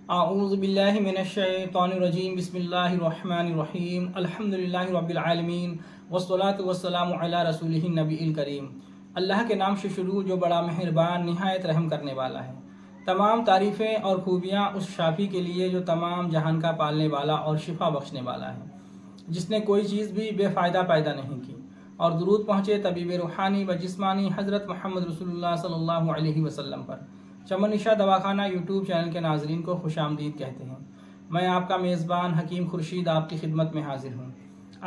اعوذ باللہ من الشیطان الرجیم بسم اللہ الرحمن الرحیم الحمدللہ رب العالمین والصلاة والسلام علی رسولہ النبی الکریم۔ اللہ کے نام سے شروع جو بڑا مہربان نہایت رحم کرنے والا ہے۔ تمام تعریفیں اور خوبیاں اس شافی کے لیے جو تمام جہان کا پالنے والا اور شفا بخشنے والا ہے، جس نے کوئی چیز بھی بے فائدہ پیدا نہیں کی، اور درود پہنچے طبیب روحانی و جسمانی حضرت محمد رسول اللہ صلی اللہ علیہ وسلم پر۔ چمن نشا دواخانہ یوٹیوب چینل کے ناظرین کو خوش آمدید کہتے ہیں۔ میں آپ کا میزبان حکیم خورشید آپ کی خدمت میں حاضر ہوں۔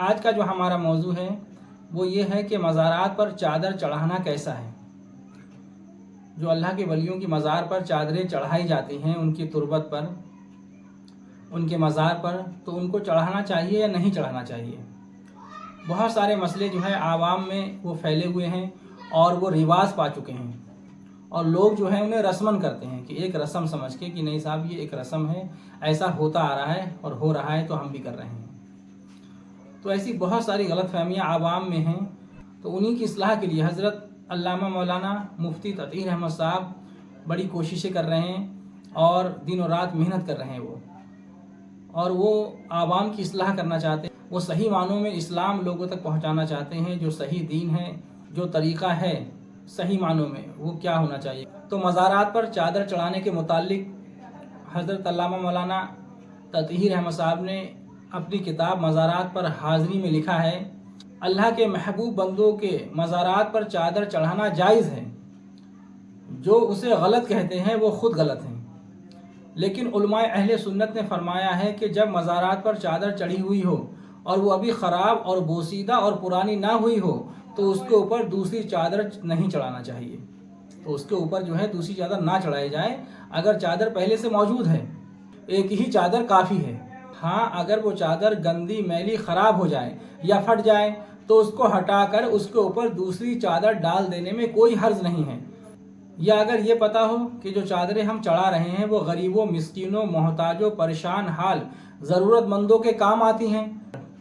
آج کا جو ہمارا موضوع ہے وہ یہ ہے کہ مزارات پر چادر چڑھانا کیسا ہے۔ جو اللہ کے ولیوں کی مزار پر چادریں چڑھائی جاتی ہیں، ان کی تربت پر، ان کے مزار پر، تو ان کو چڑھانا چاہیے یا نہیں چڑھانا چاہیے۔ بہت سارے مسئلے جو ہے عوام میں وہ پھیلے ہوئے ہیں اور وہ رواج پا چکے ہیں، اور لوگ جو ہیں انہیں رسمن کرتے ہیں کہ ایک رسم سمجھ کے کہ نہیں صاحب یہ ایک رسم ہے، ایسا ہوتا آ رہا ہے اور ہو رہا ہے تو ہم بھی کر رہے ہیں۔ تو ایسی بہت ساری غلط فہمیاں عوام میں ہیں، تو انہی کی اصلاح کے لیے حضرت علامہ مولانا مفتی تقی احمد صاحب بڑی کوششیں کر رہے ہیں اور دن و رات محنت کر رہے ہیں اور وہ عوام کی اصلاح کرنا چاہتے ہیں۔ وہ صحیح معنوں میں اسلام لوگوں تک پہنچانا چاہتے ہیں، جو صحیح دین ہے، جو طریقہ ہے صحیح معنوں میں وہ کیا ہونا چاہیے۔ تو مزارات پر چادر چڑھانے کے متعلق حضرت علامہ مولانا تقی احمد صاحب نے اپنی کتاب مزارات پر حاضری میں لکھا ہے، اللہ کے محبوب بندوں کے مزارات پر چادر چڑھانا جائز ہے۔ جو اسے غلط کہتے ہیں وہ خود غلط ہیں، لیکن علماء اہل سنت نے فرمایا ہے کہ جب مزارات پر چادر چڑھی ہوئی ہو اور وہ ابھی خراب اور بوسیدہ اور پرانی نہ ہوئی ہو تو اس کے اوپر دوسری چادر نہیں چڑھانا چاہیے۔ تو اس کے اوپر جو ہے دوسری چادر نہ چڑھائی جائے۔ اگر چادر پہلے سے موجود ہے، ایک ہی چادر کافی ہے۔ ہاں، اگر وہ چادر گندی میلی خراب ہو جائے یا پھٹ جائے تو اس کو ہٹا کر اس کے اوپر دوسری چادر ڈال دینے میں کوئی حرج نہیں ہے۔ یا اگر یہ پتا ہو کہ جو چادریں ہم چڑھا رہے ہیں وہ غریبوں، مسکینوں، محتاجوں، پریشان حال ضرورت مندوں کے کام آتی ہیں،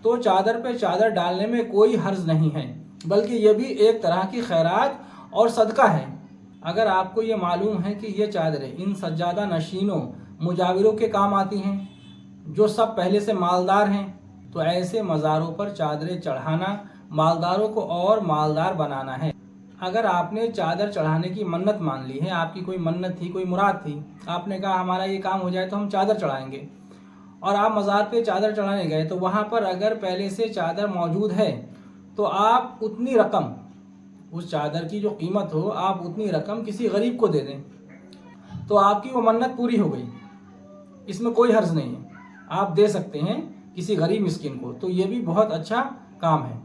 تو چادر پہ چادر ڈالنے میں کوئی حرج نہیں ہے، بلکہ یہ بھی ایک طرح کی خیرات اور صدقہ ہے۔ اگر آپ کو یہ معلوم ہے کہ یہ چادریں ان سجادہ نشینوں، مجاوروں کے کام آتی ہیں جو سب پہلے سے مالدار ہیں، تو ایسے مزاروں پر چادریں چڑھانا مالداروں کو اور مالدار بنانا ہے۔ اگر آپ نے چادر چڑھانے کی منت مان لی ہے، آپ کی کوئی منت تھی، کوئی مراد تھی، آپ نے کہا ہمارا یہ کام ہو جائے تو ہم چادر چڑھائیں گے، اور آپ مزار پہ چادر چڑھانے گئے تو وہاں پر اگر پہلے سے چادر موجود ہے تو آپ اتنی رقم، اس چادر کی جو قیمت ہو، آپ اتنی رقم کسی غریب کو دے دیں تو آپ کی وہ منت پوری ہو گئی۔ اس میں کوئی حرج نہیں ہے، آپ دے سکتے ہیں کسی غریب مسکین کو، تو یہ بھی بہت اچھا کام ہے۔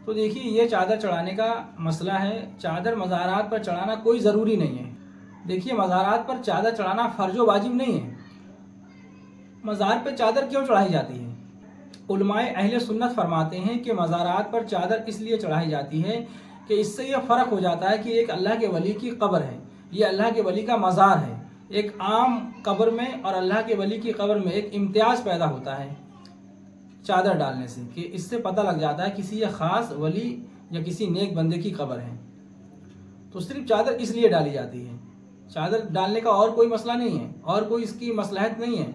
تو دیکھیے، یہ چادر چڑھانے کا مسئلہ ہے۔ چادر مزارات پر چڑھانا کوئی ضروری نہیں ہے۔ دیکھیے، مزارات پر چادر چڑھانا فرض و واجب نہیں ہے۔ مزار پہ چادر کیوں چڑھائی جاتی ہے؟ علماء اہل سنت فرماتے ہیں کہ مزارات پر چادر اس لیے چڑھائی جاتی ہے کہ اس سے یہ فرق ہو جاتا ہے کہ ایک اللہ کے ولی کی قبر ہے، یہ اللہ کے ولی کا مزار ہے۔ ایک عام قبر میں اور اللہ کے ولی کی قبر میں ایک امتیاز پیدا ہوتا ہے چادر ڈالنے سے، کہ اس سے پتہ لگ جاتا ہے کسی یہ خاص ولی یا کسی نیک بندے کی قبر ہے۔ تو صرف چادر اس لیے ڈالی جاتی ہے۔ چادر ڈالنے کا اور کوئی مسئلہ نہیں ہے، اور کوئی اس کی مصلحت نہیں ہے،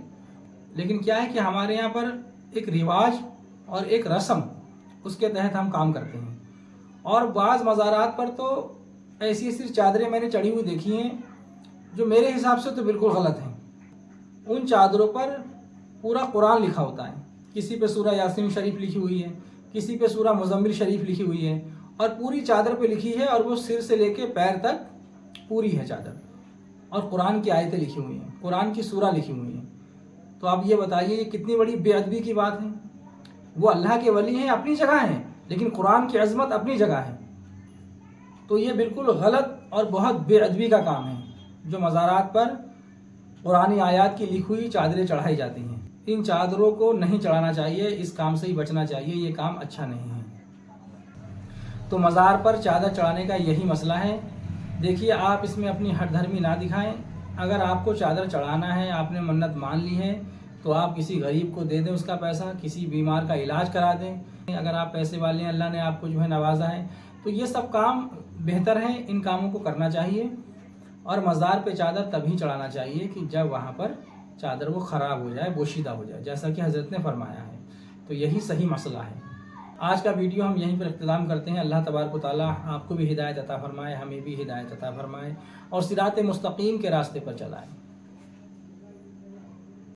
لیکن کیا ہے کہ ہمارے یہاں پر ایک رواج اور ایک رسم، اس کے تحت ہم کام کرتے ہیں۔ اور بعض مزارات پر تو ایسی ایسی چادریں میں نے چڑھی ہوئی دیکھی ہیں جو میرے حساب سے تو بالکل غلط ہیں۔ ان چادروں پر پورا قرآن لکھا ہوتا ہے، کسی پہ سورہ یاسین شریف لکھی ہوئی ہے، کسی پہ سورہ مزمل شریف لکھی ہوئی ہے، اور پوری چادر پہ لکھی ہے، اور وہ سر سے لے کے پیر تک پوری ہے چادر، اور قرآن کی آیتیں لکھی ہوئی ہیں، قرآن کی سورہ لکھی ہوئی ہیں۔ تو آپ یہ بتائیے یہ کتنی بڑی بے ادبی کی بات ہے۔ وہ اللہ کے ولی ہیں، اپنی جگہ ہیں، لیکن قرآن کی عظمت اپنی جگہ ہے۔ تو یہ بالکل غلط اور بہت بے ادبی کا کام ہے جو مزارات پر قرآنی آیات کی لکھی ہوئی چادریں چڑھائی جاتی ہیں۔ ان چادروں کو نہیں چڑھانا چاہیے، اس کام سے ہی بچنا چاہیے، یہ کام اچھا نہیں ہے۔ تو مزار پر چادر چڑھانے کا یہی مسئلہ ہے۔ دیکھیے، آپ اس میں اپنی ہٹ دھرمی نہ دکھائیں۔ اگر آپ کو چادر چڑھانا ہے، آپ نے منت مان لی ہے، تو آپ کسی غریب کو دے دیں اس کا پیسہ، کسی بیمار کا علاج کرا دیں۔ اگر آپ پیسے والے ہیں، اللہ نے آپ کو جو ہے نوازا ہے، تو یہ سب کام بہتر ہیں، ان کاموں کو کرنا چاہیے۔ اور مزار پہ چادر تبھی چڑھانا چاہیے کہ جب وہاں پر چادر وہ خراب ہو جائے، بوشیدہ ہو جائے، جیسا کہ حضرت نے فرمایا ہے۔ تو یہی صحیح مسئلہ ہے۔ آج کا ویڈیو ہم یہیں پر اختتام کرتے ہیں۔ اللہ تبارک و تعالیٰ آپ کو بھی ہدایت عطا فرمائے، ہمیں بھی ہدایت عطا فرمائے اور صراط مستقیم کے راستے پر چلائے۔